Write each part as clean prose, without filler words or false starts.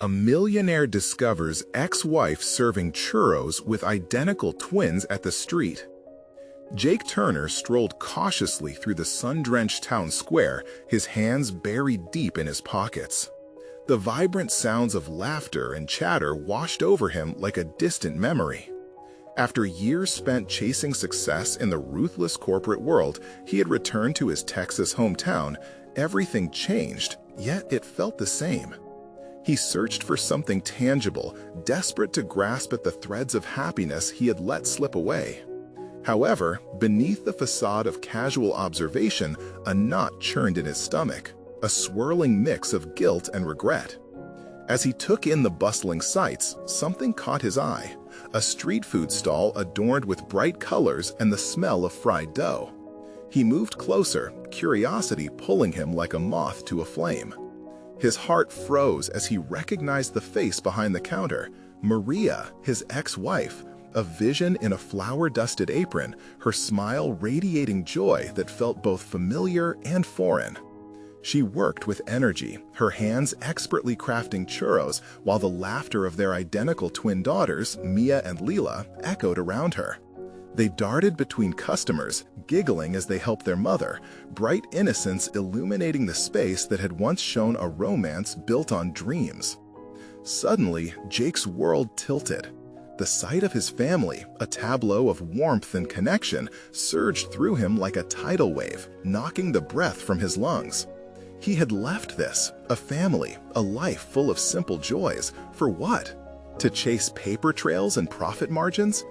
A millionaire discovers ex-wife serving churros with identical twins at the street. Jake Turner strolled cautiously through the sun-drenched town square, his hands buried deep in his pockets. The vibrant sounds of laughter and chatter washed over him like a distant memory. After years spent chasing success in the ruthless corporate world, he had returned to his Texas hometown. Everything changed, yet it felt the same. He searched for something tangible, desperate to grasp at the threads of happiness he had let slip away. However, beneath the facade of casual observation, a knot churned in his stomach, a swirling mix of guilt and regret. As he took in the bustling sights, something caught his eye: a street food stall adorned with bright colors and the smell of fried dough. He moved closer, curiosity pulling him like a moth to a flame. His heart froze as he recognized the face behind the counter, Maria, his ex-wife, a vision in a flour-dusted apron, her smile radiating joy that felt both familiar and foreign. She worked with energy, her hands expertly crafting churros, while the laughter of their identical twin daughters, Mia and Leela, echoed around her. They darted between customers, giggling as they helped their mother, bright innocence illuminating the space that had once shown a romance built on dreams. Suddenly, Jake's world tilted. The sight of his family, a tableau of warmth and connection, surged through him like a tidal wave, knocking the breath from his lungs. He had left this, a family, a life full of simple joys, for what? To chase paper trails and profit margins?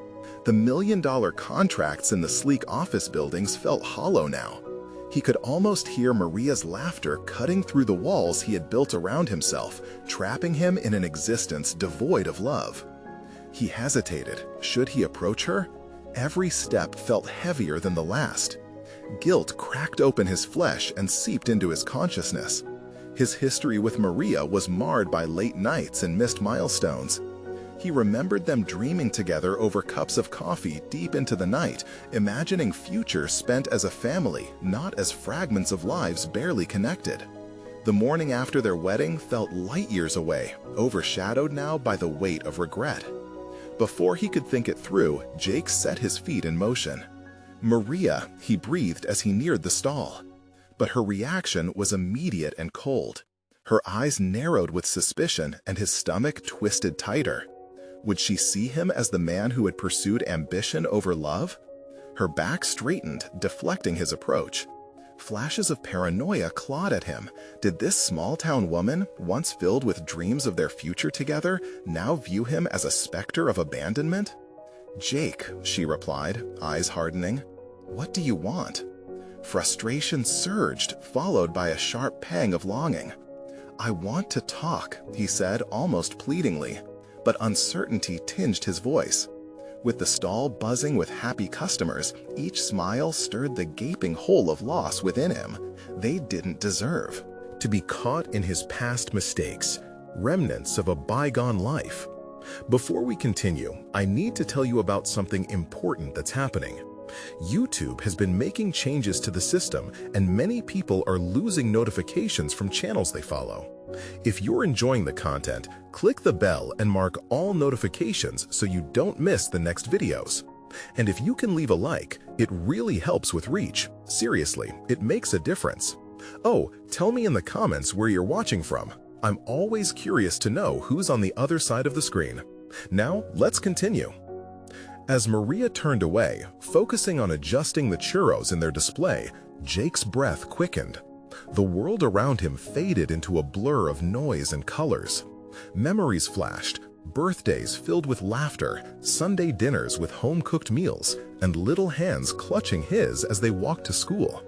The million-dollar contracts in the sleek office buildings felt hollow now. He could almost hear Maria's laughter cutting through the walls he had built around himself, trapping him in an existence devoid of love. He hesitated. Should he approach her? Every step felt heavier than the last. Guilt cracked open his flesh and seeped into his consciousness. His history with Maria was marred by late nights and missed milestones. He remembered them dreaming together over cups of coffee deep into the night, imagining futures spent as a family, not as fragments of lives barely connected. The morning after their wedding felt light years away, overshadowed now by the weight of regret. Before he could think it through, Jake set his feet in motion. "Maria," he breathed as he neared the stall. But her reaction was immediate and cold. Her eyes narrowed with suspicion and his stomach twisted tighter. Would she see him as the man who had pursued ambition over love? Her back straightened, deflecting his approach. Flashes of paranoia clawed at him. Did this small-town woman, once filled with dreams of their future together, now view him as a specter of abandonment? "Jake," she replied, eyes hardening. "What do you want?" Frustration surged, followed by a sharp pang of longing. "I want to talk," he said almost pleadingly, but uncertainty tinged his voice. With the stall buzzing with happy customers, each smile stirred the gaping hole of loss within him. They didn't deserve to be caught in his past mistakes, remnants of a bygone life. Before we continue, I need to tell you about something important that's happening. YouTube has been making changes to the system, and many people are losing notifications from channels they follow. If you're enjoying the content, click the bell and mark all notifications so you don't miss the next videos. And if you can leave a like, it really helps with reach. Seriously, it makes a difference. Oh, tell me in the comments where you're watching from. I'm always curious to know who's on the other side of the screen. Now, let's continue. As Maria turned away, focusing on adjusting the churros in their display, Jake's breath quickened. The world around him faded into a blur of noise and colors. Memories flashed, birthdays filled with laughter, Sunday dinners with home-cooked meals, and little hands clutching his as they walked to school.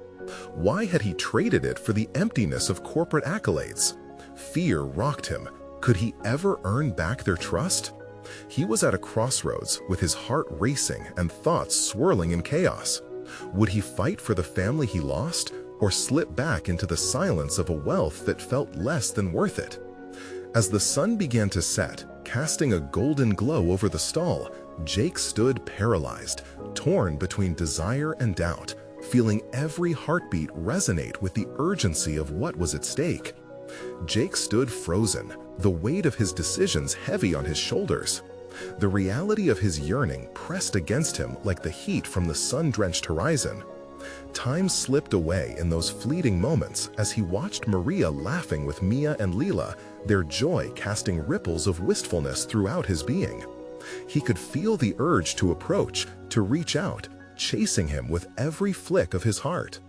Why had he traded it for the emptiness of corporate accolades? Fear rocked him. Could he ever earn back their trust? He was at a crossroads, with his heart racing and thoughts swirling in chaos. Would he fight for the family he lost, or slip back into the silence of a wealth that felt less than worth it? As the sun began to set, casting a golden glow over the stall, Jake stood paralyzed, torn between desire and doubt, feeling every heartbeat resonate with the urgency of what was at stake. Jake stood frozen, the weight of his decisions heavy on his shoulders. The reality of his yearning pressed against him like the heat from the sun-drenched horizon. Time slipped away in those fleeting moments as he watched Maria laughing with Mia and Leela, their joy casting ripples of wistfulness throughout his being. He could feel the urge to approach, to reach out, chasing him with every flick of his heart.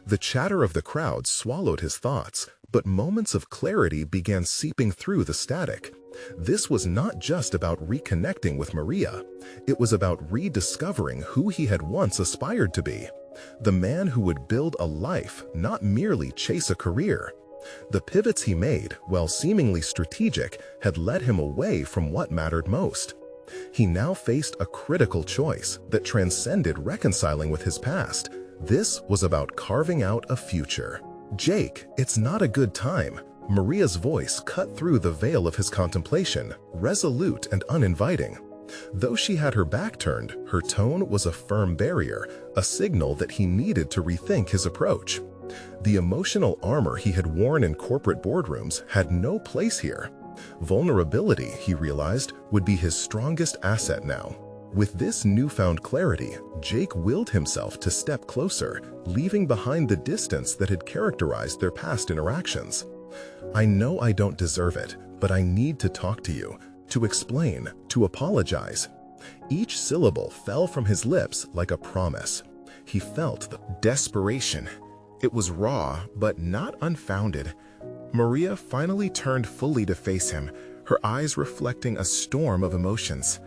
The chatter of the crowd swallowed his thoughts, but moments of clarity began seeping through the static. This was not just about reconnecting with Maria. It was about rediscovering who he had once aspired to be. The man who would build a life, not merely chase a career. The pivots he made, while seemingly strategic, had led him away from what mattered most. He now faced a critical choice that transcended reconciling with his past. This was about carving out a future. "Jake, it's not a good time." Maria's voice cut through the veil of his contemplation, resolute and uninviting. Though she had her back turned, her tone was a firm barrier, a signal that he needed to rethink his approach. The emotional armor he had worn in corporate boardrooms had no place here. Vulnerability, he realized, would be his strongest asset now. With this newfound clarity, Jake willed himself to step closer, leaving behind the distance that had characterized their past interactions. "I know I don't deserve it, but I need to talk to you, to explain, to apologize." Each syllable fell from his lips like a promise. He felt the desperation. It was raw, but not unfounded. Maria finally turned fully to face him, her eyes reflecting a storm of emotions.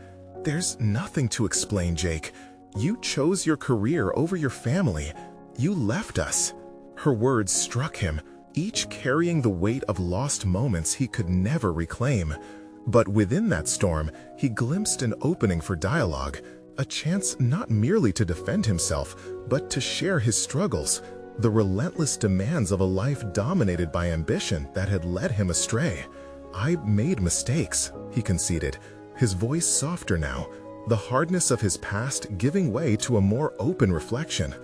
"There's nothing to explain, Jake. You chose your career over your family. You left us." Her words struck him, each carrying the weight of lost moments he could never reclaim. But within that storm, he glimpsed an opening for dialogue, a chance not merely to defend himself, but to share his struggles, the relentless demands of a life dominated by ambition that had led him astray. "I made mistakes," he conceded, his voice softer now, the hardness of his past giving way to a more open reflection.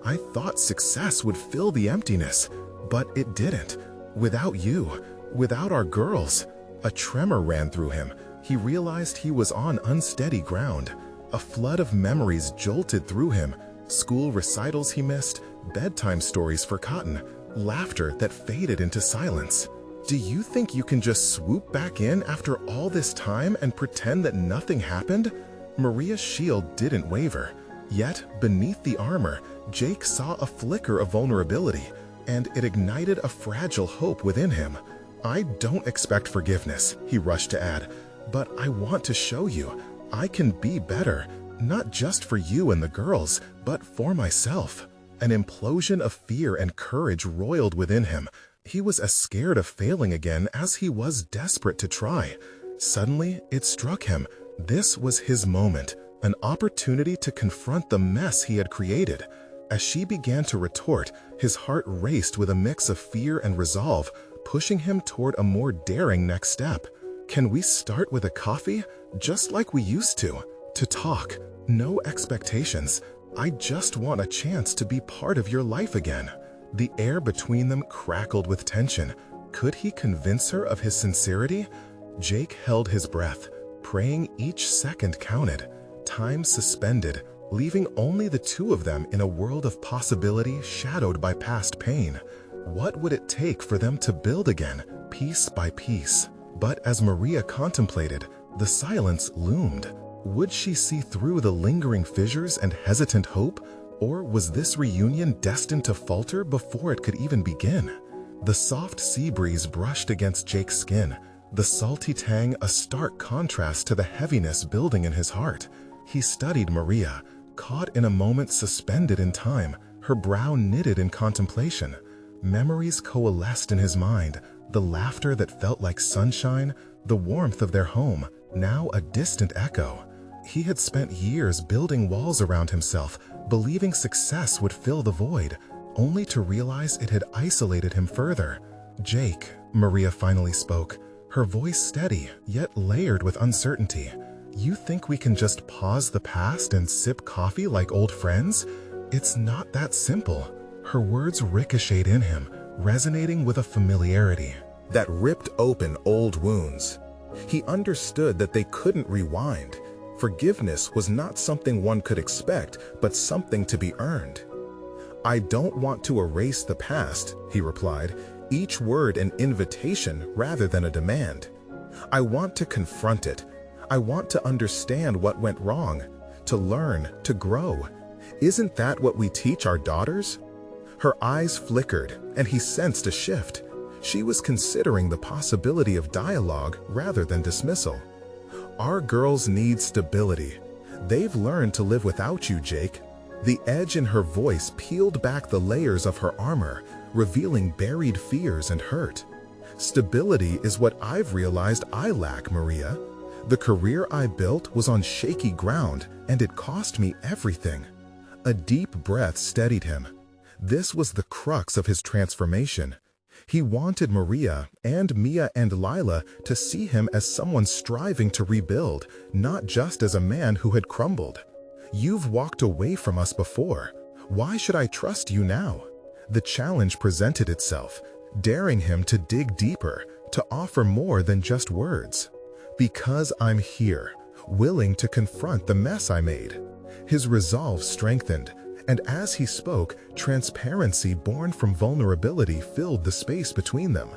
"I thought success would fill the emptiness, but it didn't. Without you, without our girls." A tremor ran through him. He realized he was on unsteady ground. A flood of memories jolted through him. School recitals he missed, bedtime stories forgotten, laughter that faded into silence. "Do you think you can just swoop back in after all this time and pretend that nothing happened?" Maria's shield didn't waver. Yet, beneath the armor, Jake saw a flicker of vulnerability, and it ignited a fragile hope within him. "I don't expect forgiveness," he rushed to add, "but I want to show you I can be better, not just for you and the girls, but for myself." An implosion of fear and courage roiled within him. He was as scared of failing again as he was desperate to try. Suddenly, it struck him. This was his moment, an opportunity to confront the mess he had created. As she began to retort, his heart raced with a mix of fear and resolve, pushing him toward a more daring next step. "Can we start with a coffee? Just like we used to talk. No expectations. I just want a chance to be part of your life again." The air between them crackled with tension. Could he convince her of his sincerity? Jake held his breath, praying each second counted. Time suspended, leaving only the two of them in a world of possibility shadowed by past pain. What would it take for them to build again, piece by piece? But as Maria contemplated, the silence loomed. Would she see through the lingering fissures and hesitant hope? Or was this reunion destined to falter before it could even begin? The soft sea breeze brushed against Jake's skin, the salty tang a stark contrast to the heaviness building in his heart. He studied Maria, caught in a moment suspended in time, her brow knitted in contemplation. Memories coalesced in his mind, the laughter that felt like sunshine, the warmth of their home, now a distant echo. He had spent years building walls around himself, believing success would fill the void, only to realize it had isolated him further. "Jake," Maria finally spoke, her voice steady, yet layered with uncertainty. "You think we can just pause the past and sip coffee like old friends? It's not that simple." Her words ricocheted in him, resonating with a familiarity. that ripped open old wounds. He understood that they couldn't rewind. Forgiveness was not something one could expect, but something to be earned. "I don't want to erase the past," he replied, each word an invitation rather than a demand. "I want to confront it. I want to understand what went wrong, to learn, to grow. Isn't that what we teach our daughters?" Her eyes flickered, and he sensed a shift. She was considering the possibility of dialogue rather than dismissal. "Our girls need stability. They've learned to live without you, Jake." The edge in her voice peeled back the layers of her armor, revealing buried fears and hurt. "Stability is what I've realized I lack, Maria. The career I built was on shaky ground, and it cost me everything." A deep breath steadied him. This was the crux of his transformation. He wanted Maria and Mia and Lila to see him as someone striving to rebuild, not just as a man who had crumbled. "You've walked away from us before. Why should I trust you now?" The challenge presented itself, daring him to dig deeper, to offer more than just words. "Because I'm here, willing to confront the mess I made." His resolve strengthened, and as he spoke, transparency born from vulnerability filled the space between them.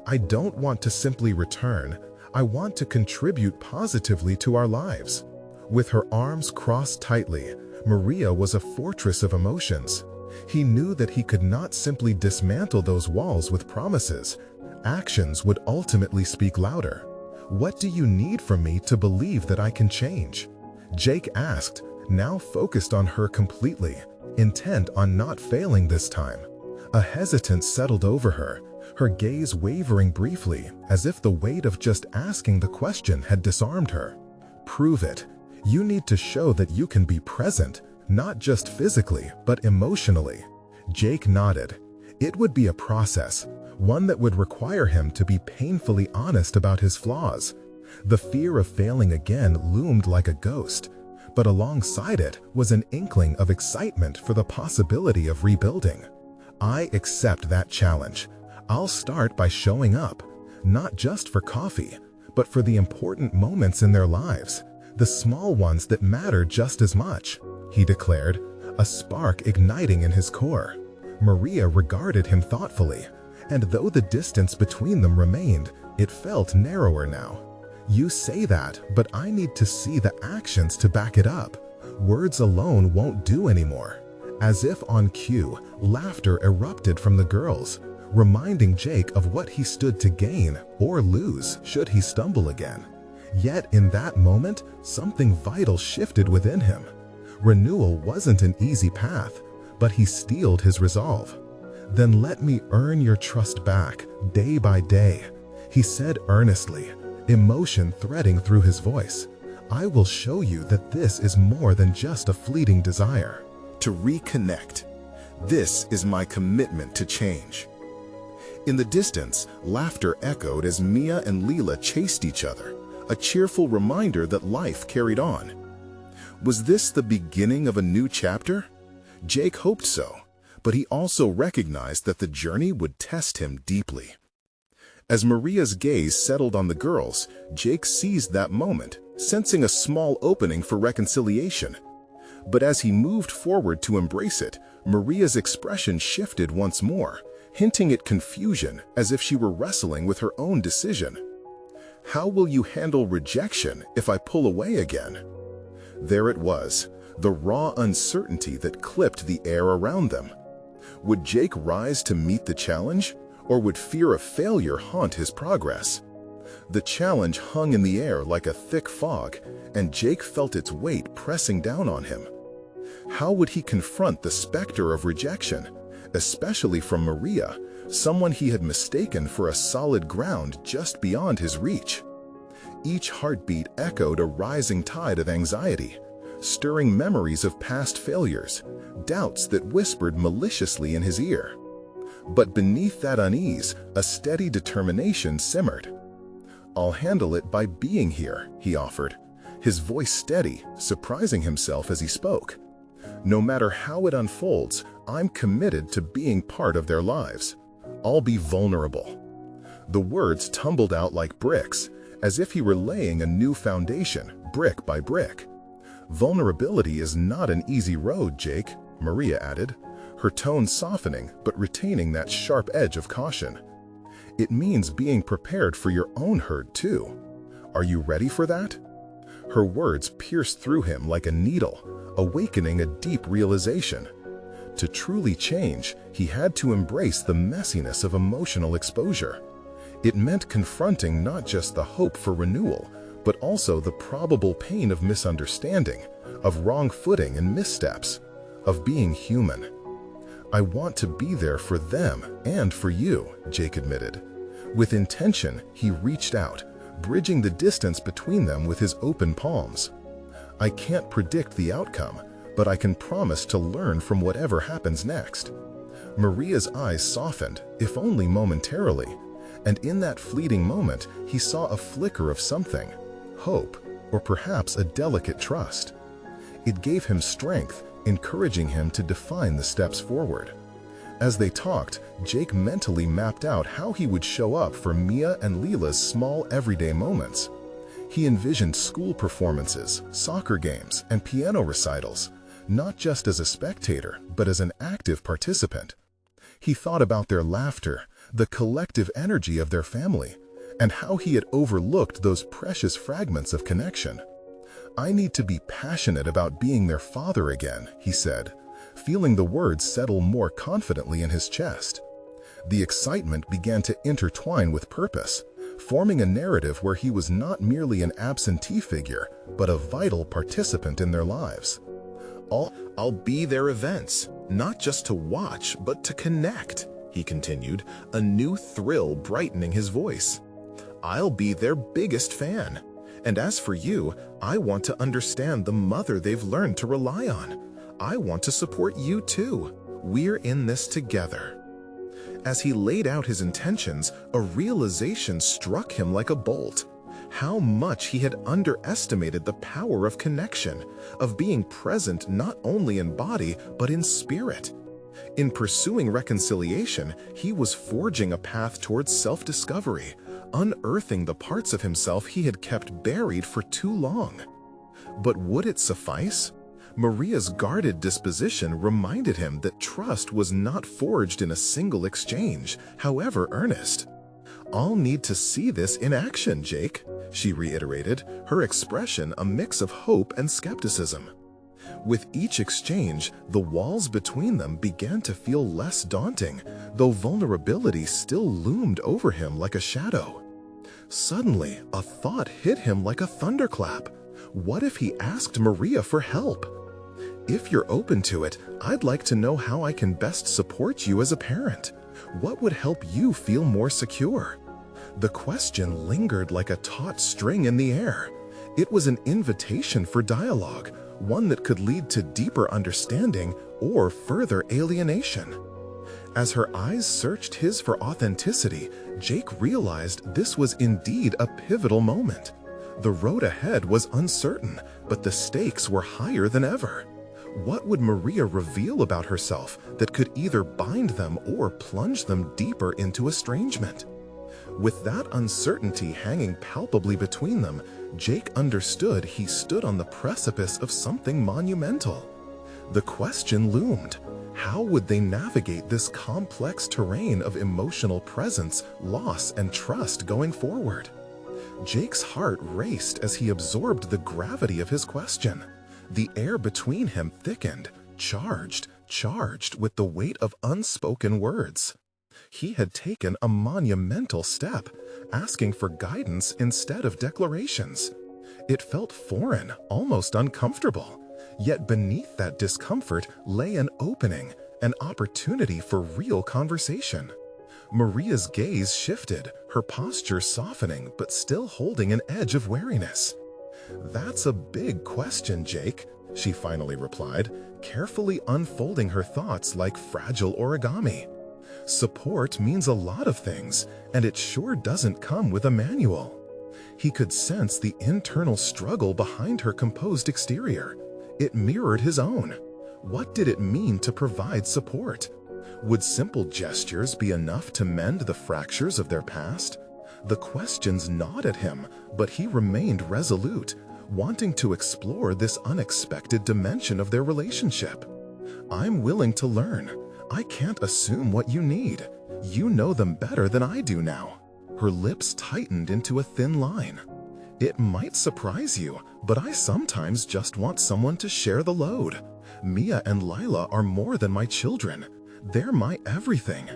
"I don't want to simply return. I want to contribute positively to our lives." With her arms crossed tightly, Maria was a fortress of emotions. He knew that he could not simply dismantle those walls with promises. Actions would ultimately speak louder. "What do you need from me to believe that I can change?" Jake asked, now focused on her completely, intent on not failing this time. A hesitance settled over her, her gaze wavering briefly, as if the weight of just asking the question had disarmed her. "Prove it. You need to show that you can be present, not just physically, but emotionally." Jake nodded. It would be a process, one that would require him to be painfully honest about his flaws. The fear of failing again loomed like a ghost, but alongside it was an inkling of excitement for the possibility of rebuilding. "I accept that challenge. I'll start by showing up, not just for coffee, but for the important moments in their lives, the small ones that matter just as much," he declared, a spark igniting in his core. Maria regarded him thoughtfully, and though the distance between them remained, it felt narrower now. "You say that, but I need to see the actions to back it up. Words alone won't do anymore." As if on cue, laughter erupted from the girls, reminding Jake of what he stood to gain or lose should he stumble again. Yet in that moment, something vital shifted within him. Renewal wasn't an easy path, but he steeled his resolve. "Then let me earn your trust back, day by day," he said earnestly, emotion threading through his voice. "I will show you that this is more than just a fleeting desire." To reconnect. This is my commitment to change. In the distance, laughter echoed as Mia and Lila chased each other, a cheerful reminder that life carried on. Was this the beginning of a new chapter? Jake hoped so, but he also recognized that the journey would test him deeply. As Maria's gaze settled on the girls, Jake seized that moment, sensing a small opening for reconciliation. But as he moved forward to embrace it, Maria's expression shifted once more, hinting at confusion as if she were wrestling with her own decision. "How will you handle rejection if I pull away again?" There it was, the raw uncertainty that clipped the air around them. Would Jake rise to meet the challenge, or would fear of failure haunt his progress? The challenge hung in the air like a thick fog, and Jake felt its weight pressing down on him. How would he confront the specter of rejection, especially from Maria, someone he had mistaken for a solid ground just beyond his reach? Each heartbeat echoed a rising tide of anxiety, stirring memories of past failures, doubts that whispered maliciously in his ear. But beneath that unease, a steady determination simmered. "I'll handle it by being here," he offered, his voice steady, surprising himself as he spoke. "No matter how it unfolds, I'm committed to being part of their lives. I'll be vulnerable." The words tumbled out like bricks, as if he were laying a new foundation, brick by brick. "Vulnerability is not an easy road, Jake," Maria added, her tone softening but retaining that sharp edge of caution. "It means being prepared for your own hurt too. Are you ready for that?" Her words pierced through him like a needle, awakening a deep realization. To truly change, he had to embrace the messiness of emotional exposure. It meant confronting not just the hope for renewal, but also the probable pain of misunderstanding, of wrong footing and missteps, of being human. "I want to be there for them and for you," Jake admitted. With intention, he reached out, bridging the distance between them with his open palms. "I can't predict the outcome, but I can promise to learn from whatever happens next." Maria's eyes softened, if only momentarily, and in that fleeting moment he saw a flicker of something, hope, or perhaps a delicate trust. It gave him strength, encouraging him to define the steps forward. As they talked, Jake mentally mapped out how he would show up for Mia and Leela's small everyday moments. He envisioned school performances, soccer games, and piano recitals, not just as a spectator, but as an active participant. He thought about their laughter, the collective energy of their family, and how he had overlooked those precious fragments of connection. "I need to be passionate about being their father again," he said, feeling the words settle more confidently in his chest. The excitement began to intertwine with purpose, forming a narrative where he was not merely an absentee figure, but a vital participant in their lives. I'll be their events, not just to watch, but to connect," he continued, a new thrill brightening his voice. "I'll be their biggest fan. And as for you, I want to understand the mother they've learned to rely on. I want to support you too. We're in this together." As he laid out his intentions, a realization struck him like a bolt. How much he had underestimated the power of connection, of being present not only in body, but in spirit. In pursuing reconciliation, he was forging a path towards self-discovery, unearthing the parts of himself he had kept buried for too long. But would it suffice? Maria's guarded disposition reminded him that trust was not forged in a single exchange, however earnest. "I'll need to see this in action, Jake," she reiterated, her expression a mix of hope and skepticism. With each exchange, the walls between them began to feel less daunting, though vulnerability still loomed over him like a shadow. Suddenly, a thought hit him like a thunderclap. What if he asked Maria for help? "If you're open to it, I'd like to know how I can best support you as a parent. What would help you feel more secure?" The question lingered like a taut string in the air. It was an invitation for dialogue, one that could lead to deeper understanding or further alienation. As her eyes searched his for authenticity, Jake realized this was indeed a pivotal moment. The road ahead was uncertain, but the stakes were higher than ever. What would Maria reveal about herself that could either bind them or plunge them deeper into estrangement? With that uncertainty hanging palpably between them, Jake understood he stood on the precipice of something monumental. The question loomed: how would they navigate this complex terrain of emotional presence, loss, and trust going forward? Jake's heart raced as he absorbed the gravity of his question. The air between him thickened, charged with the weight of unspoken words. He had taken a monumental step, asking for guidance instead of declarations. It felt foreign, almost uncomfortable. Yet beneath that discomfort lay an opening, an opportunity for real conversation. Maria's gaze shifted, her posture softening but still holding an edge of wariness. "That's a big question, Jake," she finally replied, carefully unfolding her thoughts like fragile origami. "Support means a lot of things, and it sure doesn't come with a manual." He could sense the internal struggle behind her composed exterior. It mirrored his own. What did it mean to provide support? Would simple gestures be enough to mend the fractures of their past? The questions gnawed at him, but he remained resolute, wanting to explore this unexpected dimension of their relationship. "I'm willing to learn. I can't assume what you need. You know them better than I do now." Her lips tightened into a thin line. "It might surprise you, but I sometimes just want someone to share the load. Mia and Lila are more than my children. They're my everything.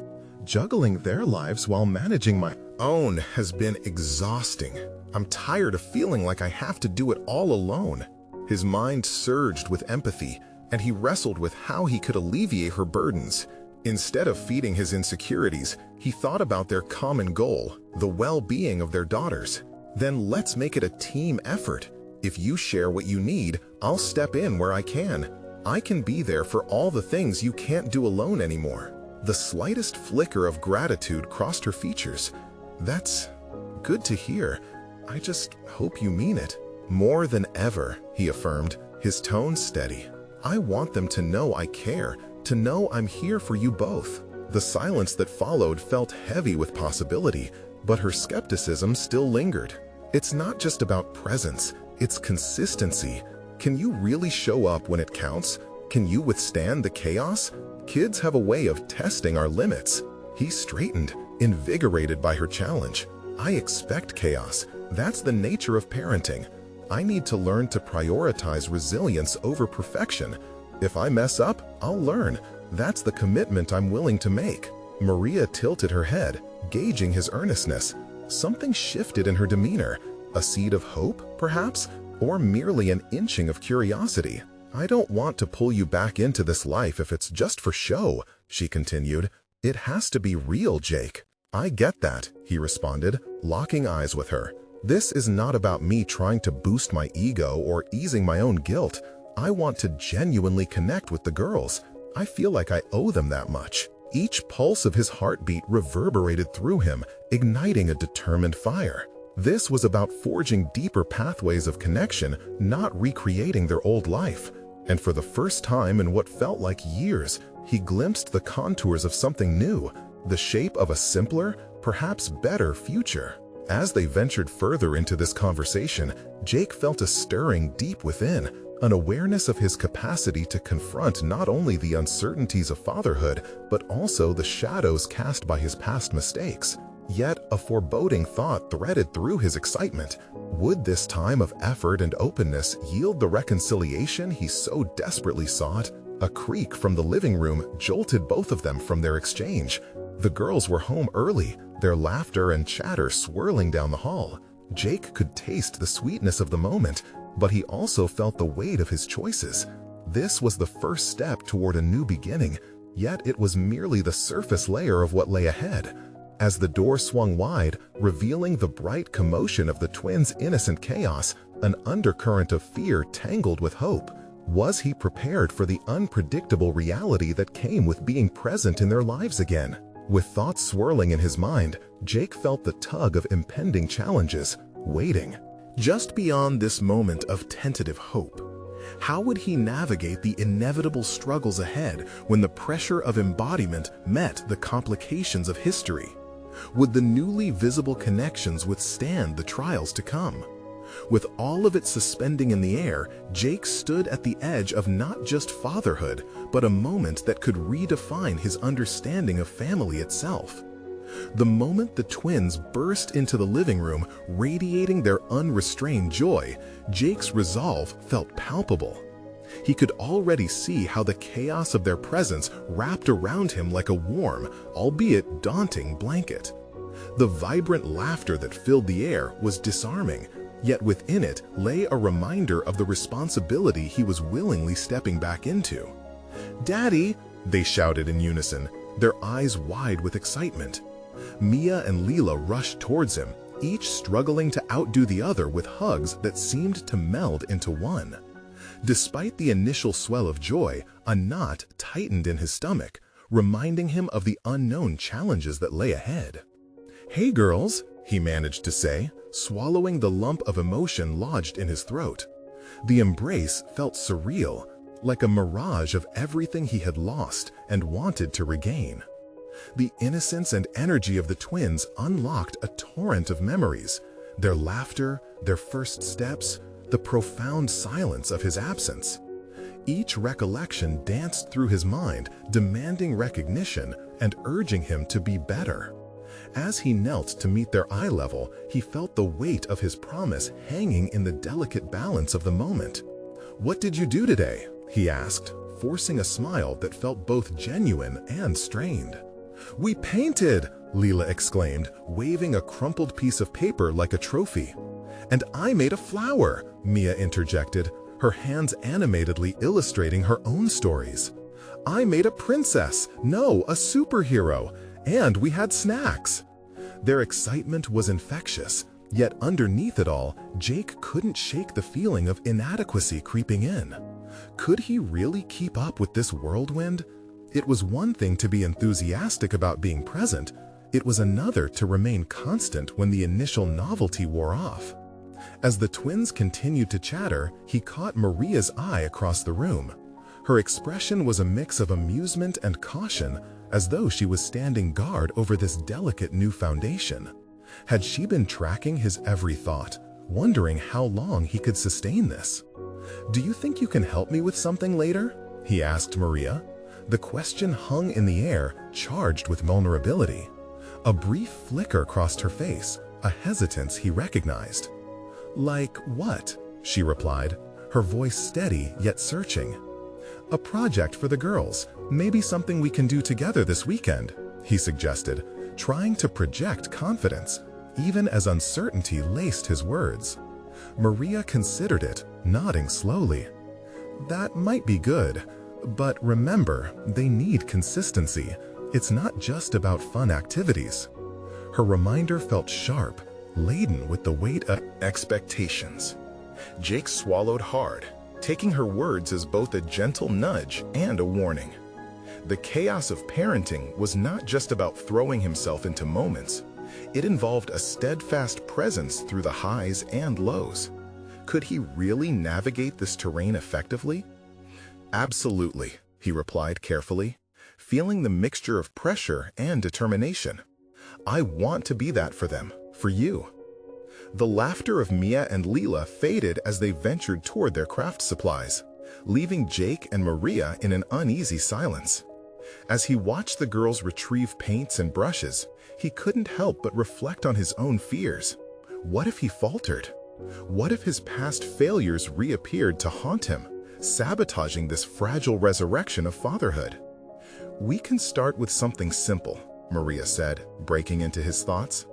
Juggling their lives while managing my own has been exhausting. I'm tired of feeling like I have to do it all alone." His mind surged with empathy, and he wrestled with how he could alleviate her burdens. Instead of feeding his insecurities, he thought about their common goal, the well-being of their daughters. "Then let's make it a team effort. If you share what you need, I'll step in where I can. I can be there for all the things you can't do alone anymore." The slightest flicker of gratitude crossed her features. "That's good to hear. I just hope you mean it." "More than ever," he affirmed, his tone steady. "I want them to know I care, to know I'm here for you both." The silence that followed felt heavy with possibility, but her skepticism still lingered. "It's not just about presence, it's consistency. Can you really show up when it counts? Can you withstand the chaos? Kids have a way of testing our limits." He straightened, invigorated by her challenge. "I expect chaos. That's the nature of parenting. I need to learn to prioritize resilience over perfection. If I mess up, I'll learn. That's the commitment I'm willing to make." Maria tilted her head, gauging his earnestness. Something shifted in her demeanor. A seed of hope, perhaps? Or merely an inching of curiosity? "I don't want to pull you back into this life if it's just for show," she continued. "It has to be real, Jake." "I get that," he responded, locking eyes with her. "This is not about me trying to boost my ego or easing my own guilt. I want to genuinely connect with the girls. I feel like I owe them that much." Each pulse of his heartbeat reverberated through him, igniting a determined fire. This was about forging deeper pathways of connection, not recreating their old life. And for the first time in what felt like years, he glimpsed the contours of something new, the shape of a simpler, perhaps better future. As they ventured further into this conversation, Jake felt a stirring deep within, an awareness of his capacity to confront not only the uncertainties of fatherhood, but also the shadows cast by his past mistakes. Yet a foreboding thought threaded through his excitement. Would this time of effort and openness yield the reconciliation he so desperately sought? A creak from the living room jolted both of them from their exchange. The girls were home early, their laughter and chatter swirling down the hall. Jake could taste the sweetness of the moment, but he also felt the weight of his choices. This was the first step toward a new beginning, yet it was merely the surface layer of what lay ahead. As the door swung wide, revealing the bright commotion of the twins' innocent chaos, an undercurrent of fear tangled with hope. Was he prepared for the unpredictable reality that came with being present in their lives again? With thoughts swirling in his mind, Jake felt the tug of impending challenges, waiting. Just beyond this moment of tentative hope, how would he navigate the inevitable struggles ahead when the pressure of embodiment met the complications of history? Would the newly visible connections withstand the trials to come? With all of it suspending in the air, Jake stood at the edge of not just fatherhood, but a moment that could redefine his understanding of family itself. The moment the twins burst into the living room, radiating their unrestrained joy, Jake's resolve felt palpable. He could already see how the chaos of their presence wrapped around him like a warm, albeit daunting blanket. The vibrant laughter that filled the air was disarming, yet within it lay a reminder of the responsibility he was willingly stepping back into. "Daddy!" they shouted in unison, their eyes wide with excitement. Mia and Lila rushed towards him, each struggling to outdo the other with hugs that seemed to meld into one. Despite the initial swell of joy, a knot tightened in his stomach, reminding him of the unknown challenges that lay ahead. "Hey girls," he managed to say, swallowing the lump of emotion lodged in his throat. The embrace felt surreal, like a mirage of everything he had lost and wanted to regain. The innocence and energy of the twins unlocked a torrent of memories, their laughter, their first steps, the profound silence of his absence. Each recollection danced through his mind, demanding recognition and urging him to be better. As he knelt to meet their eye level, he felt the weight of his promise hanging in the delicate balance of the moment. "What did you do today?" he asked, forcing a smile that felt both genuine and strained. "We painted!" Leela exclaimed, waving a crumpled piece of paper like a trophy. "And I made a flower," Mia interjected, her hands animatedly illustrating her own stories. "I made a princess, no, a superhero, and we had snacks." Their excitement was infectious, yet underneath it all, Jake couldn't shake the feeling of inadequacy creeping in. Could he really keep up with this whirlwind? It was one thing to be enthusiastic about being present, it was another to remain constant when the initial novelty wore off. As the twins continued to chatter, he caught Maria's eye across the room. Her expression was a mix of amusement and caution, as though she was standing guard over this delicate new foundation. Had she been tracking his every thought, wondering how long he could sustain this? "Do you think you can help me with something later?" he asked Maria. The question hung in the air, charged with vulnerability. A brief flicker crossed her face, a hesitance he recognized. "Like what?" she replied, her voice steady yet searching. "A project for the girls, maybe something we can do together this weekend," he suggested, trying to project confidence, even as uncertainty laced his words. Maria considered it, nodding slowly. "That might be good, but remember, they need consistency. It's not just about fun activities." Her reminder felt sharp, laden with the weight of expectations. Jake swallowed hard, taking her words as both a gentle nudge and a warning. The chaos of parenting was not just about throwing himself into moments. It involved a steadfast presence through the highs and lows. Could he really navigate this terrain effectively? "Absolutely," he replied carefully, feeling the mixture of pressure and determination. "I want to be that for them, for you." The laughter of Mia and Leela faded as they ventured toward their craft supplies, leaving Jake and Maria in an uneasy silence. As he watched the girls retrieve paints and brushes, he couldn't help but reflect on his own fears. What if he faltered? What if his past failures reappeared to haunt him, sabotaging this fragile resurrection of fatherhood? "We can start with something simple," Maria said, breaking into his thoughts.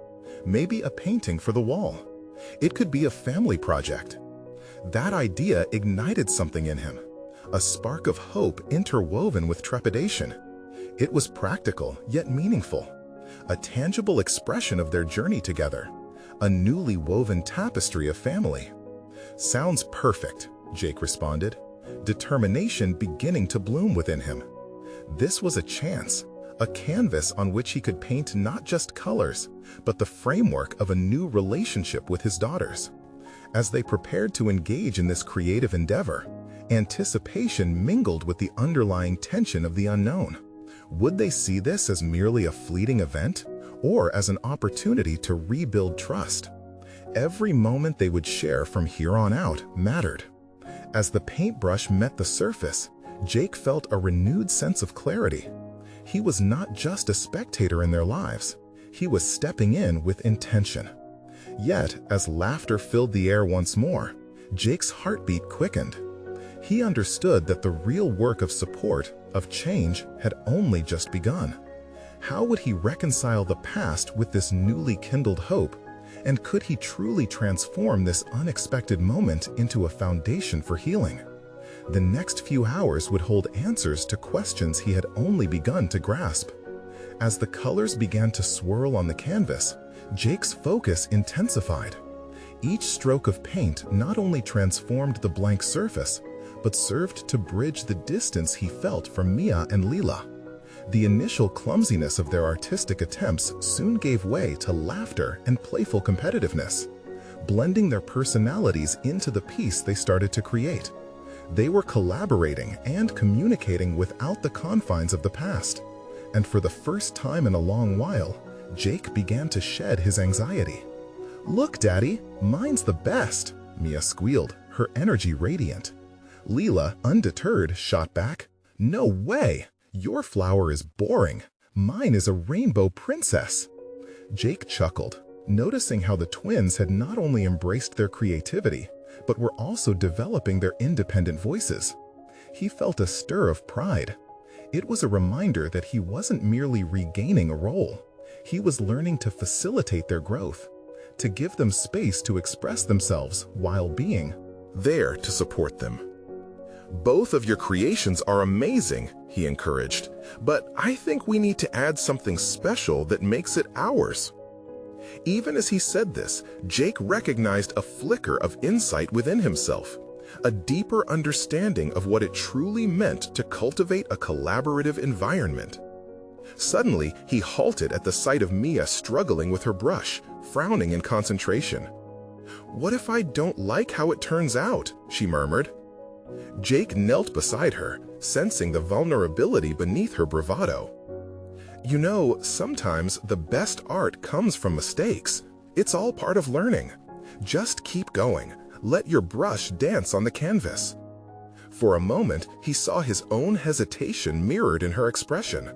"Maybe a painting for the wall. It could be a family project." That idea ignited something in him, a spark of hope interwoven with trepidation. It was practical yet meaningful, a tangible expression of their journey together, a newly woven tapestry of family. "Sounds perfect," Jake responded, determination beginning to bloom within him. This was a chance, a canvas on which he could paint not just colors, but the framework of a new relationship with his daughters. As they prepared to engage in this creative endeavor, anticipation mingled with the underlying tension of the unknown. Would they see this as merely a fleeting event, or as an opportunity to rebuild trust? Every moment they would share from here on out mattered. As the paintbrush met the surface, Jake felt a renewed sense of clarity. He was not just a spectator in their lives, he was stepping in with intention. Yet, as laughter filled the air once more, Jake's heartbeat quickened. He understood that the real work of support, of change, had only just begun. How would he reconcile the past with this newly kindled hope? And could he truly transform this unexpected moment into a foundation for healing? The next few hours would hold answers to questions he had only begun to grasp. As the colors began to swirl on the canvas, Jake's focus intensified. Each stroke of paint not only transformed the blank surface, but served to bridge the distance he felt from Mia and Leela. The initial clumsiness of their artistic attempts soon gave way to laughter and playful competitiveness, blending their personalities into the piece they started to create. They were collaborating and communicating without the confines of the past. And for the first time in a long while, Jake began to shed his anxiety. "Look, Daddy, mine's the best," Mia squealed, her energy radiant. Leela, undeterred, shot back, "No way! Your flower is boring. Mine is a rainbow princess." Jake chuckled, noticing how the twins had not only embraced their creativity, but were also developing their independent voices. He felt a stir of pride. It was a reminder that he wasn't merely regaining a role. He was learning to facilitate their growth, to give them space to express themselves while being there to support them. "Both of your creations are amazing," he encouraged, "but I think we need to add something special that makes it ours." Even as he said this, Jake recognized a flicker of insight within himself, a deeper understanding of what it truly meant to cultivate a collaborative environment. Suddenly, he halted at the sight of Mia struggling with her brush, frowning in concentration. "What if I don't like how it turns out?" she murmured. Jake knelt beside her, sensing the vulnerability beneath her bravado. "You know, sometimes the best art comes from mistakes. It's all part of learning. Just keep going. Let your brush dance on the canvas." For a moment, he saw his own hesitation mirrored in her expression.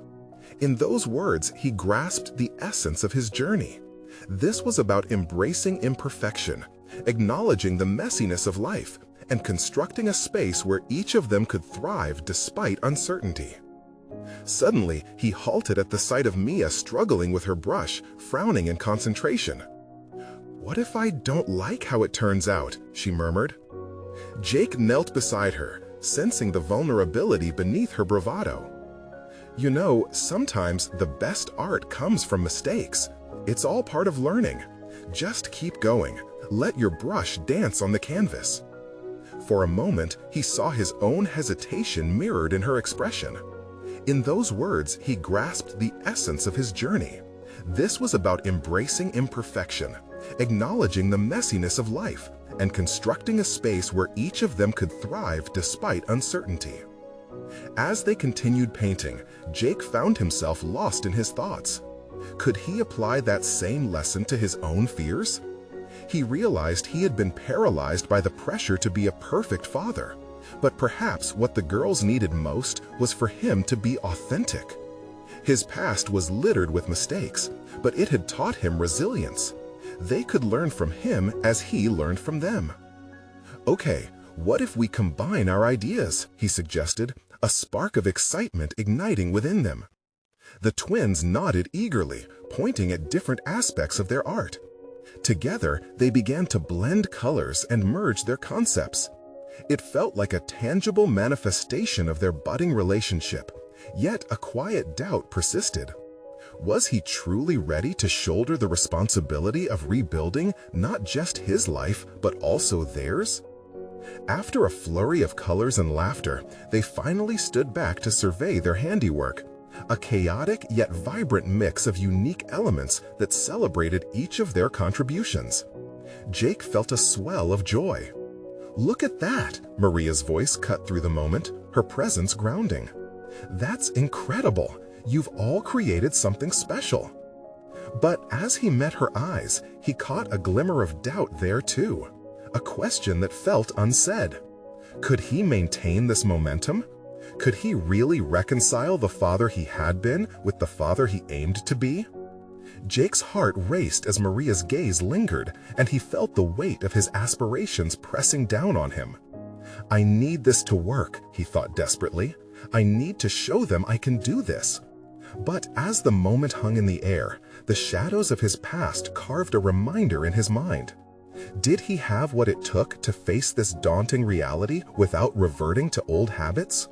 In those words, he grasped the essence of his journey. This was about embracing imperfection, acknowledging the messiness of life, and constructing a space where each of them could thrive despite uncertainty. Suddenly, he halted at the sight of Mia struggling with her brush, frowning in concentration. "What if I don't like how it turns out?" she murmured. Jake knelt beside her, sensing the vulnerability beneath her bravado. "You know, sometimes the best art comes from mistakes. It's all part of learning. Just keep going. Let your brush dance on the canvas." For a moment, he saw his own hesitation mirrored in her expression. In those words, he grasped the essence of his journey. This was about embracing imperfection, acknowledging the messiness of life, and constructing a space where each of them could thrive despite uncertainty. As they continued painting, Jake found himself lost in his thoughts. Could he apply that same lesson to his own fears? He realized he had been paralyzed by the pressure to be a perfect father, but perhaps what the girls needed most was for him to be authentic. His past was littered with mistakes, but it had taught him resilience. They could learn from him as he learned from them. "Okay, what if we combine our ideas?" he suggested, a spark of excitement igniting within them. The twins nodded eagerly, pointing at different aspects of their art. Together, they began to blend colors and merge their concepts. It felt like a tangible manifestation of their budding relationship, yet a quiet doubt persisted. Was he truly ready to shoulder the responsibility of rebuilding not just his life, but also theirs? After a flurry of colors and laughter, they finally stood back to survey their handiwork, a chaotic yet vibrant mix of unique elements that celebrated each of their contributions. Jake felt a swell of joy. "Look at that!" Maria's voice cut through the moment, her presence grounding. "That's incredible! You've all created something special." But as he met her eyes, he caught a glimmer of doubt there too, a question that felt unsaid. Could he maintain this momentum? Could he really reconcile the father he had been with the father he aimed to be? Jake's heart raced as Maria's gaze lingered, and he felt the weight of his aspirations pressing down on him. "I need this to work," he thought desperately. "I need to show them I can do this." But as the moment hung in the air, the shadows of his past carved a reminder in his mind. Did he have what it took to face this daunting reality without reverting to old habits?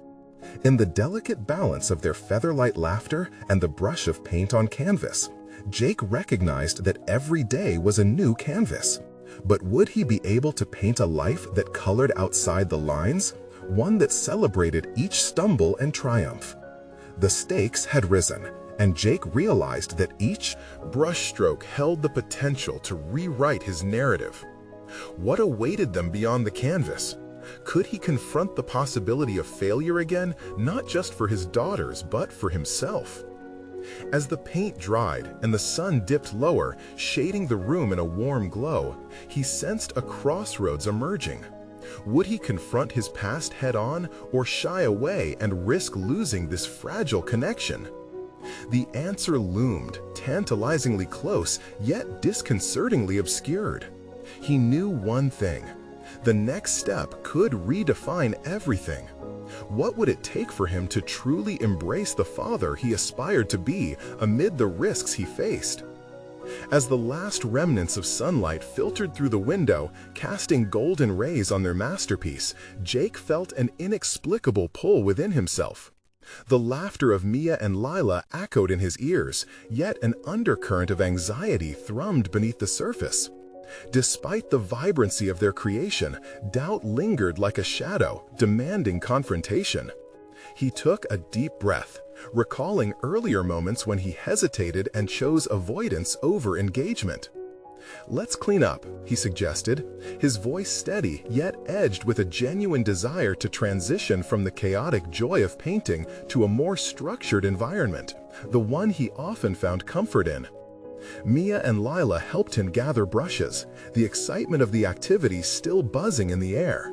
In the delicate balance of their feather-light laughter and the brush of paint on canvas, Jake recognized that every day was a new canvas. But would he be able to paint a life that colored outside the lines, one that celebrated each stumble and triumph? The stakes had risen, and Jake realized that each brushstroke held the potential to rewrite his narrative. What awaited them beyond the canvas? Could he confront the possibility of failure again, not just for his daughters, but for himself? As the paint dried and the sun dipped lower, shading the room in a warm glow, he sensed a crossroads emerging. Would he confront his past head-on or shy away and risk losing this fragile connection? The answer loomed, tantalizingly close, yet disconcertingly obscured. He knew one thing: the next step could redefine everything. What would it take for him to truly embrace the father he aspired to be amid the risks he faced? As the last remnants of sunlight filtered through the window, casting golden rays on their masterpiece, Jake felt an inexplicable pull within himself. The laughter of Mia and Lila echoed in his ears, yet an undercurrent of anxiety thrummed beneath the surface. Despite the vibrancy of their creation, doubt lingered like a shadow, demanding confrontation. He took a deep breath, recalling earlier moments when he hesitated and chose avoidance over engagement. "Let's clean up," he suggested, his voice steady yet edged with a genuine desire to transition from the chaotic joy of painting to a more structured environment, the one he often found comfort in. Mia and Lila helped him gather brushes, the excitement of the activity still buzzing in the air.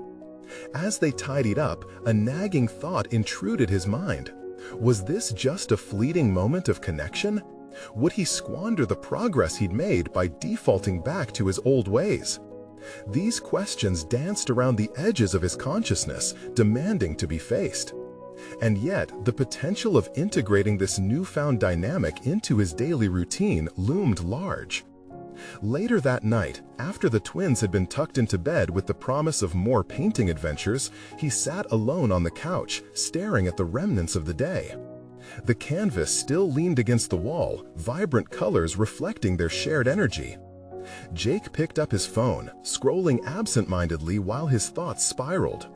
As they tidied up, a nagging thought intruded his mind. Was this just a fleeting moment of connection? Would he squander the progress he'd made by defaulting back to his old ways? These questions danced around the edges of his consciousness, demanding to be faced. And yet, the potential of integrating this newfound dynamic into his daily routine loomed large. Later that night, after the twins had been tucked into bed with the promise of more painting adventures, he sat alone on the couch, staring at the remnants of the day. The canvas still leaned against the wall, vibrant colors reflecting their shared energy. Jake picked up his phone, scrolling absent-mindedly while his thoughts spiraled.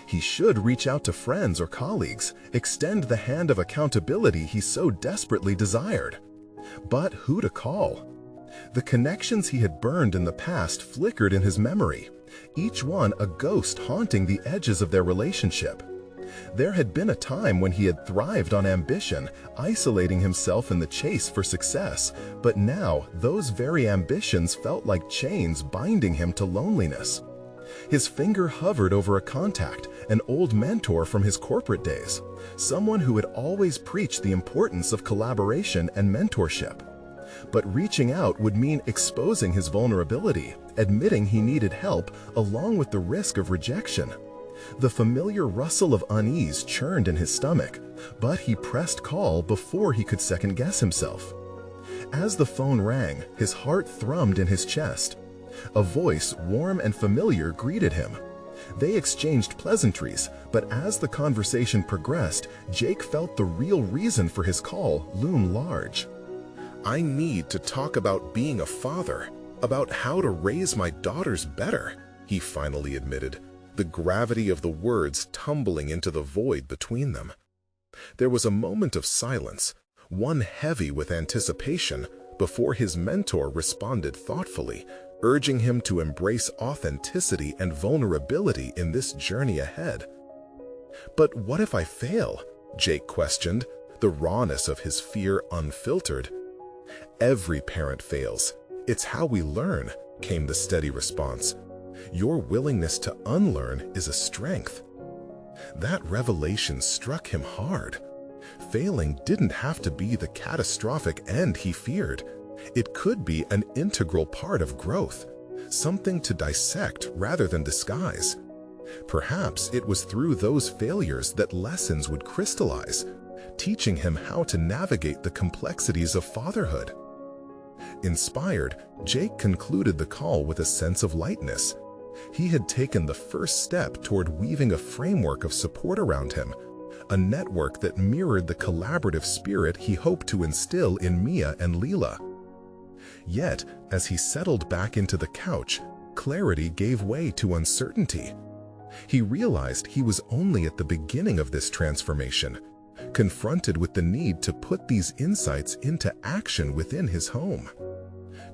He should reach out to friends or colleagues, extend the hand of accountability he so desperately desired. But who to call? The connections he had burned in the past flickered in his memory, each one a ghost haunting the edges of their relationship. There had been a time when he had thrived on ambition, isolating himself in the chase for success, but now those very ambitions felt like chains binding him to loneliness. His finger hovered over a contact, an old mentor from his corporate days, someone who had always preached the importance of collaboration and mentorship. But reaching out would mean exposing his vulnerability, admitting he needed help, along with the risk of rejection. The familiar rustle of unease churned in his stomach, but he pressed call before he could second-guess himself. As the phone rang, his heart thrummed in his chest. A voice, warm and familiar, greeted him. They exchanged pleasantries, but as the conversation progressed, Jake felt the real reason for his call loom large. "I need to talk about being a father, about how to raise my daughters better," he finally admitted, the gravity of the words tumbling into the void between them. There was a moment of silence, one heavy with anticipation, before his mentor responded thoughtfully, urging him to embrace authenticity and vulnerability in this journey ahead. "But what if I fail?" Jake questioned, the rawness of his fear unfiltered. "Every parent fails. It's how we learn," came the steady response. "Your willingness to unlearn is a strength." That revelation struck him hard. Failing didn't have to be the catastrophic end he feared. It could be an integral part of growth, something to dissect rather than disguise. Perhaps it was through those failures that lessons would crystallize, teaching him how to navigate the complexities of fatherhood. Inspired, Jake concluded the call with a sense of lightness. He had taken the first step toward weaving a framework of support around him, a network that mirrored the collaborative spirit he hoped to instill in Mia and Lila. Yet, as he settled back into the couch, clarity gave way to uncertainty. He realized he was only at the beginning of this transformation, confronted with the need to put these insights into action within his home.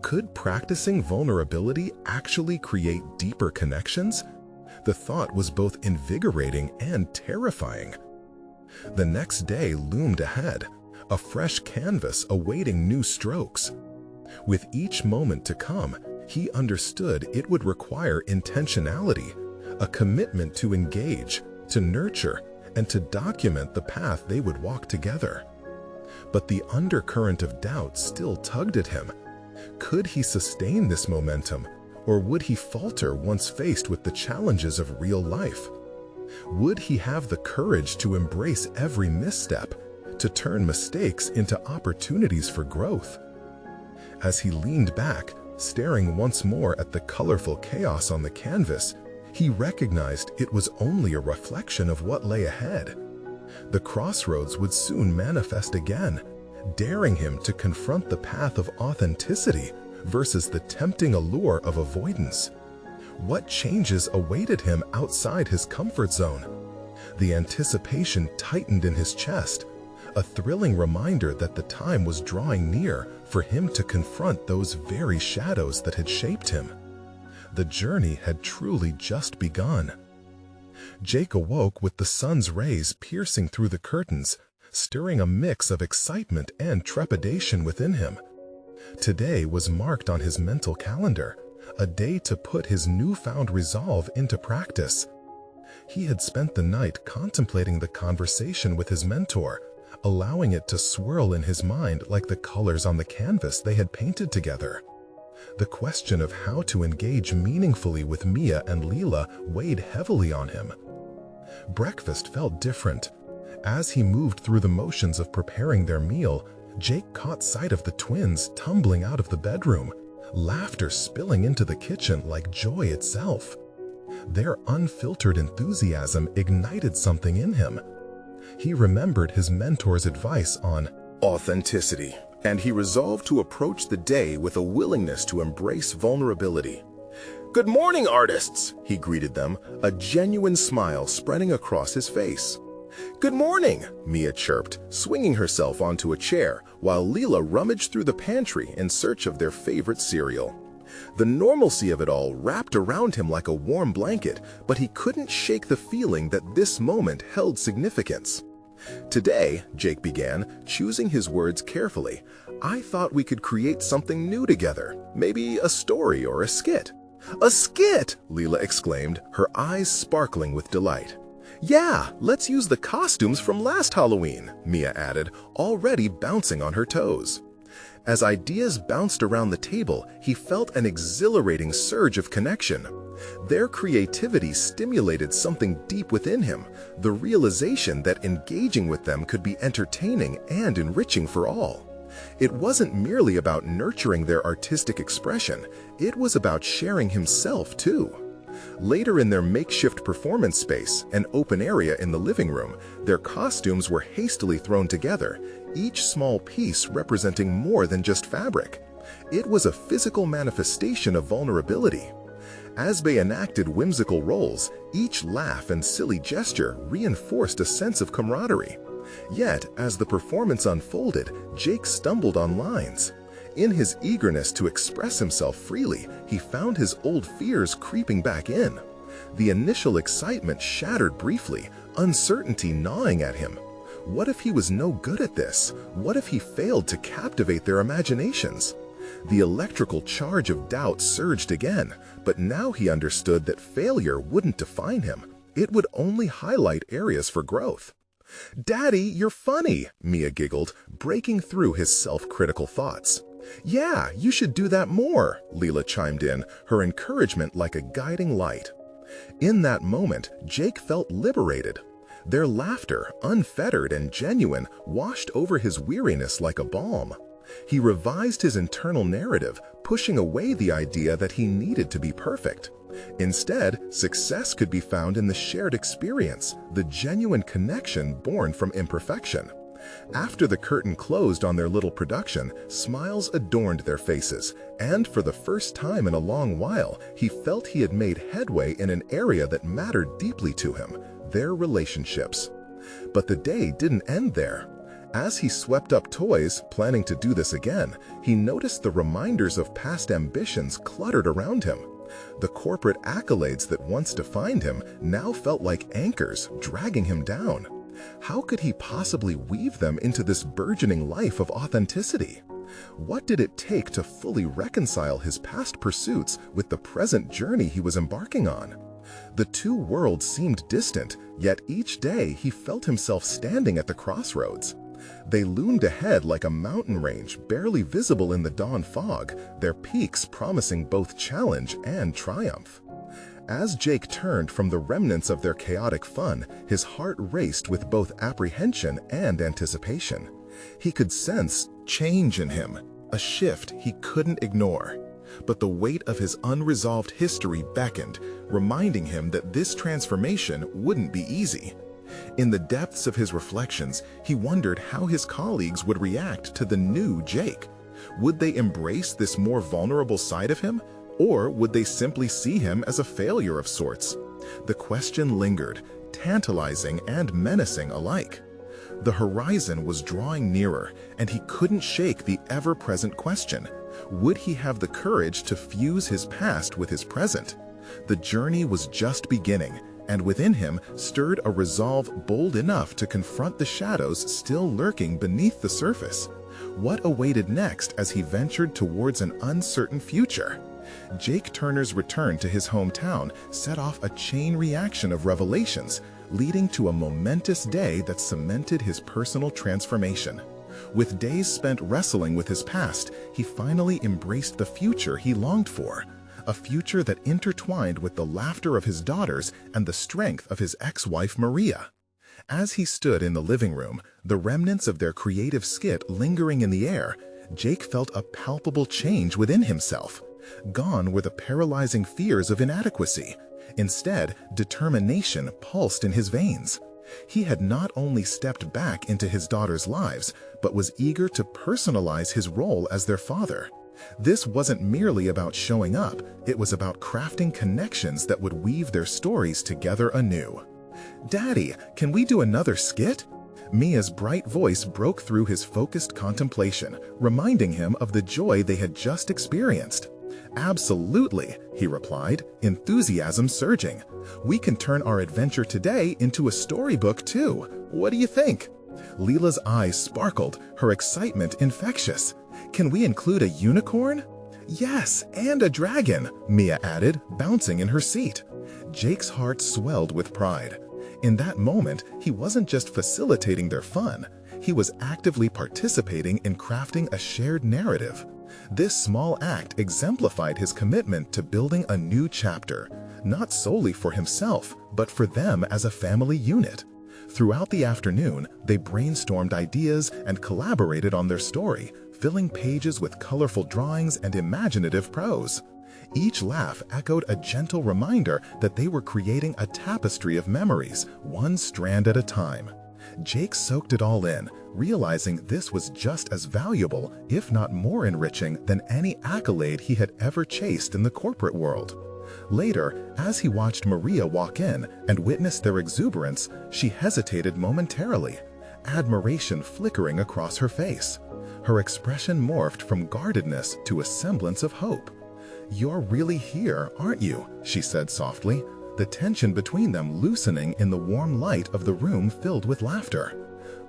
Could practicing vulnerability actually create deeper connections? The thought was both invigorating and terrifying. The next day loomed ahead, a fresh canvas awaiting new strokes. With each moment to come, he understood it would require intentionality, a commitment to engage, to nurture, and to document the path they would walk together. But the undercurrent of doubt still tugged at him. Could he sustain this momentum, or would he falter once faced with the challenges of real life? Would he have the courage to embrace every misstep, to turn mistakes into opportunities for growth? As he leaned back, staring once more at the colorful chaos on the canvas, he recognized it was only a reflection of what lay ahead. The crossroads would soon manifest again, daring him to confront the path of authenticity versus the tempting allure of avoidance. What changes awaited him outside his comfort zone? The anticipation tightened in his chest, a thrilling reminder that the time was drawing near for him to confront those very shadows that had shaped him. The journey had truly just begun. Jake awoke with the sun's rays piercing through the curtains, stirring a mix of excitement and trepidation within him. Today was marked on his mental calendar, a day to put his newfound resolve into practice. He had spent the night contemplating the conversation with his mentor, allowing it to swirl in his mind like the colors on the canvas they had painted together. The question of how to engage meaningfully with Mia and Leela weighed heavily on him. Breakfast felt different. As he moved through the motions of preparing their meal, Jake caught sight of the twins tumbling out of the bedroom, laughter spilling into the kitchen like joy itself. Their unfiltered enthusiasm ignited something in him. He remembered his mentor's advice on authenticity, and he resolved to approach the day with a willingness to embrace vulnerability. "Good morning, artists," he greeted them, a genuine smile spreading across his face. "Good morning," Mia chirped, swinging herself onto a chair, while Leela rummaged through the pantry in search of their favorite cereal. The normalcy of it all wrapped around him like a warm blanket, but he couldn't shake the feeling that this moment held significance. "Today," Jake began, choosing his words carefully, "I thought we could create something new together, maybe a story or a skit." "A skit!" Leela exclaimed, her eyes sparkling with delight. "Yeah, let's use the costumes from last Halloween," Mia added, already bouncing on her toes. As ideas bounced around the table, he felt an exhilarating surge of connection. Their creativity stimulated something deep within him, the realization that engaging with them could be entertaining and enriching for all. It wasn't merely about nurturing their artistic expression, it was about sharing himself too. Later in their makeshift performance space, an open area in the living room, their costumes were hastily thrown together, each small piece representing more than just fabric. It was a physical manifestation of vulnerability. As they enacted whimsical roles, each laugh and silly gesture reinforced a sense of camaraderie. Yet, as the performance unfolded, Jake stumbled on lines. In his eagerness to express himself freely, he found his old fears creeping back in. The initial excitement shattered briefly, uncertainty gnawing at him. What if he was no good at this? What if he failed to captivate their imaginations? The electrical charge of doubt surged again, but now he understood that failure wouldn't define him. It would only highlight areas for growth. "Daddy, you're funny," Mia giggled, breaking through his self-critical thoughts. "Yeah, you should do that more," Leela chimed in, her encouragement like a guiding light. In that moment, Jake felt liberated. Their laughter, unfettered and genuine, washed over his weariness like a balm. He revised his internal narrative, pushing away the idea that he needed to be perfect. Instead, success could be found in the shared experience, the genuine connection born from imperfection. After the curtain closed on their little production, smiles adorned their faces, and for the first time in a long while, he felt he had made headway in an area that mattered deeply to him, their relationships. But the day didn't end there. As he swept up toys, planning to do this again, he noticed the reminders of past ambitions cluttered around him. The corporate accolades that once defined him now felt like anchors dragging him down. How could he possibly weave them into this burgeoning life of authenticity? What did it take to fully reconcile his past pursuits with the present journey he was embarking on? The two worlds seemed distant, yet each day he felt himself standing at the crossroads. They loomed ahead like a mountain range barely visible in the dawn fog, their peaks promising both challenge and triumph. As Jake turned from the remnants of their chaotic fun, his heart raced with both apprehension and anticipation. He could sense change in him, a shift he couldn't ignore. But the weight of his unresolved history beckoned, reminding him that this transformation wouldn't be easy. In the depths of his reflections, he wondered how his colleagues would react to the new Jake. Would they embrace this more vulnerable side of him, or would they simply see him as a failure of sorts? The question lingered, tantalizing and menacing alike. The horizon was drawing nearer, and he couldn't shake the ever-present question. Would he have the courage to fuse his past with his present? The journey was just beginning, and within him stirred a resolve bold enough to confront the shadows still lurking beneath the surface. What awaited next as he ventured towards an uncertain future? Jake Turner's return to his hometown set off a chain reaction of revelations, leading to a momentous day that cemented his personal transformation. With days spent wrestling with his past, he finally embraced the future he longed for, a future that intertwined with the laughter of his daughters and the strength of his ex-wife Maria. As he stood in the living room, the remnants of their creative skit lingering in the air, Jake felt a palpable change within himself. Gone were the paralyzing fears of inadequacy. Instead, determination pulsed in his veins. He had not only stepped back into his daughters' lives, but was eager to personalize his role as their father. This wasn't merely about showing up, it was about crafting connections that would weave their stories together anew. "Daddy, can we do another skit?" Mia's bright voice broke through his focused contemplation, reminding him of the joy they had just experienced. "Absolutely," he replied, enthusiasm surging. "We can turn our adventure today into a storybook too. What do you think?" Leela's eyes sparkled, her excitement infectious. "Can we include a unicorn?" "Yes, and a dragon," Mia added, bouncing in her seat. Jake's heart swelled with pride. In that moment, he wasn't just facilitating their fun, he was actively participating in crafting a shared narrative. This small act exemplified his commitment to building a new chapter, not solely for himself, but for them as a family unit. Throughout the afternoon, they brainstormed ideas and collaborated on their story, filling pages with colorful drawings and imaginative prose. Each laugh echoed a gentle reminder that they were creating a tapestry of memories, one strand at a time. Jake soaked it all in, realizing this was just as valuable, if not more enriching, than any accolade he had ever chased in the corporate world. Later, as he watched Maria walk in and witnessed their exuberance, she hesitated momentarily, admiration flickering across her face. Her expression morphed from guardedness to a semblance of hope. "You're really here, aren't you?" she said softly, the tension between them loosening in the warm light of the room filled with laughter.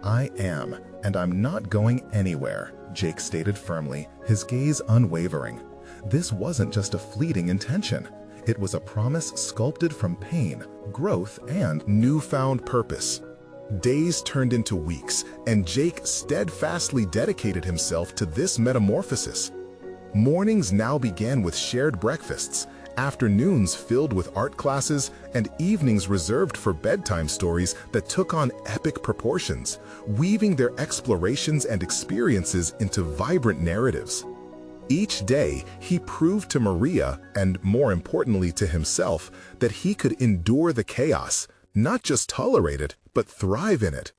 "I am, and I'm not going anywhere," Jake stated firmly, his gaze unwavering. This wasn't just a fleeting intention. It was a promise sculpted from pain, growth, and newfound purpose. Days turned into weeks, and Jake steadfastly dedicated himself to this metamorphosis. Mornings now began with shared breakfasts, afternoons filled with art classes, and evenings reserved for bedtime stories that took on epic proportions, weaving their explorations and experiences into vibrant narratives. Each day, he proved to Maria, and more importantly to himself, that he could endure the chaos, not just tolerate it, but thrive in it.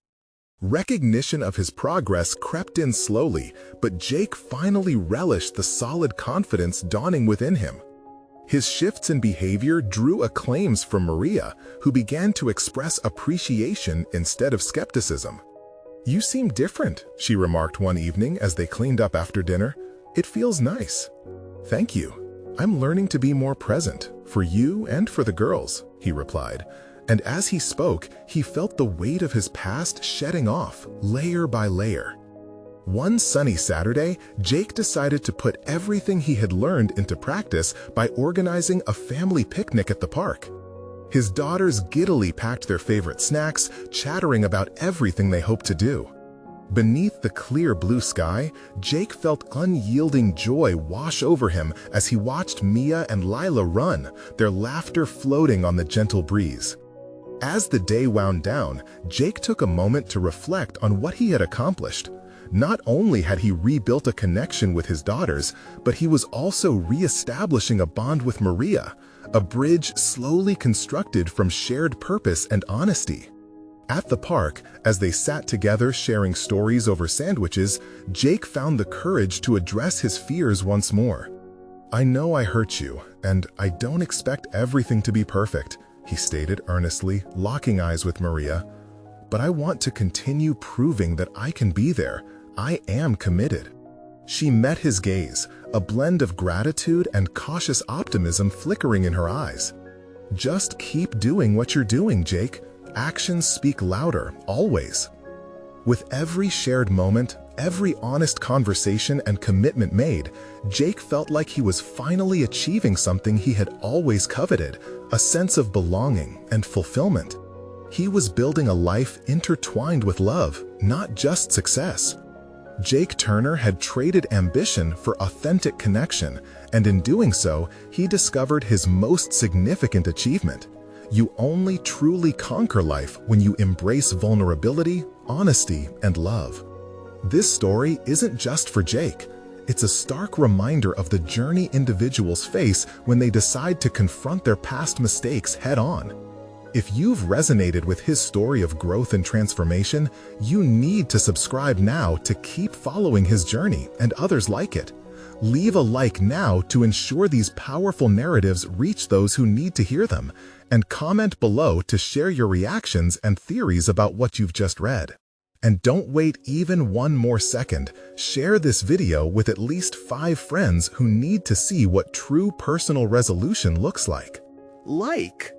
Recognition of his progress crept in slowly, but Jake finally relished the solid confidence dawning within him. His shifts in behavior drew acclaims from Maria, who began to express appreciation instead of skepticism. "You seem different," she remarked one evening as they cleaned up after dinner. "It feels nice." "Thank you." "I'm learning to be more present, for you and for the girls," he replied. And as he spoke, he felt the weight of his past shedding off, layer by layer. One sunny Saturday, Jake decided to put everything he had learned into practice by organizing a family picnic at the park. His daughters giddily packed their favorite snacks, chattering about everything they hoped to do. Beneath the clear blue sky, Jake felt unyielding joy wash over him as he watched Mia and Lila run, their laughter floating on the gentle breeze. As the day wound down, Jake took a moment to reflect on what he had accomplished. Not only had he rebuilt a connection with his daughters, but he was also re-establishing a bond with Maria, a bridge slowly constructed from shared purpose and honesty. At the park, as they sat together sharing stories over sandwiches, Jake found the courage to address his fears once more. "I know I hurt you, and I don't expect everything to be perfect," he stated earnestly, locking eyes with Maria. "But I want to continue proving that I can be there. I am committed." She met his gaze, a blend of gratitude and cautious optimism flickering in her eyes. "Just keep doing what you're doing, Jake. Actions speak louder, always." With every shared moment, every honest conversation and commitment made, Jake felt like he was finally achieving something he had always coveted, a sense of belonging and fulfillment. He was building a life intertwined with love, not just success. Jake Turner had traded ambition for authentic connection, and in doing so, he discovered his most significant achievement. You only truly conquer life when you embrace vulnerability, honesty, and love. This story isn't just for Jake. It's a stark reminder of the journey individuals face when they decide to confront their past mistakes head-on. If you've resonated with his story of growth and transformation, you need to subscribe now to keep following his journey and others like it. Leave a like now to ensure these powerful narratives reach those who need to hear them, and comment below to share your reactions and theories about what you've just read. And don't wait even one more second. Share this video with at least 5 friends who need to see what true personal resolution looks like. Like,